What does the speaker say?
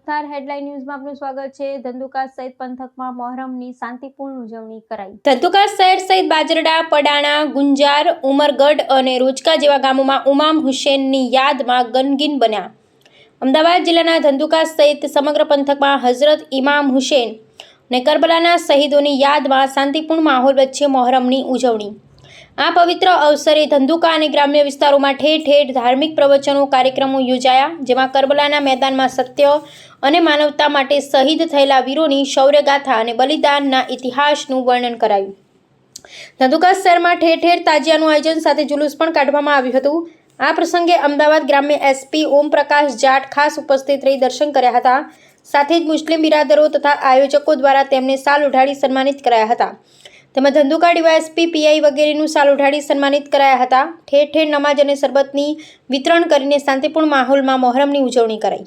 વિસ્તાર હેડલાઇન ન્યૂઝમાં આપનું સ્વાગત છે। ધંધુકા સહિત પંથકમાં મોહરમની શાંતિપૂર્ણ ઉજવણી કરાઈ। ધંધુકા શહેર સહિત બાજરડા, પડાણા, ગુંજાર, ઉમરગઢ અને રોજકા જેવા ગામોમાં ઇમામ હુસૈનની યાદમાં ગમગીન બન્યા। અમદાવાદ જિલ્લાના ધંધુકા સહિત સમગ્ર પંથકમાં હઝરત ઇમામ હુસૈન અને કરબલાના શહીદોની યાદમાં શાંતિપૂર્ણ માહોલ વચ્ચે મોહરમની ઉજવણી। આ પવિત્ર અવસરે ધંધુકા અને ગ્રામ્ય વિસ્તારોમાં ઠેર ઠેર ધાર્મિક પ્રવચનો કાર્યક્રમો યોજાયા, જેમાં કરબલાના મેદાનમાં સત્ય અને માનવતા માટે શહીદ થયેલા વીરોની શૌર્યગાથા અને બલિદાનના ઇતિહાસનું વર્ણન કરાયું। ધંધુકા શહેરમાં ઠેર ઠેર તાજિયાનું આયોજન સાથે જુલુસ પણ કાઢવામાં આવ્યું હતું। આ પ્રસંગે અમદાવાદ ગ્રામ્ય એસપી ઓમપ્રકાશ જાટ ખાસ ઉપસ્થિત રહી દર્શન કર્યા હતા। સાથે જ મુસ્લિમ બિરાદરો તથા આયોજકો દ્વારા તેમને શાલ ઓઢાડી સન્માનિત કરાયા હતા। તેમાં ધંધુકા ડીવાયએસપી પીઆઈ વગેરેનું શાલ ઓઢાડી સન્માનિત કરાયા હતા। ઠેર ઠેર નમાજ અને શરબતની વિતરણ કરીને શાંતિપૂર્ણ માહોલમાં મોહરમની ઉજવણી કરાઈ।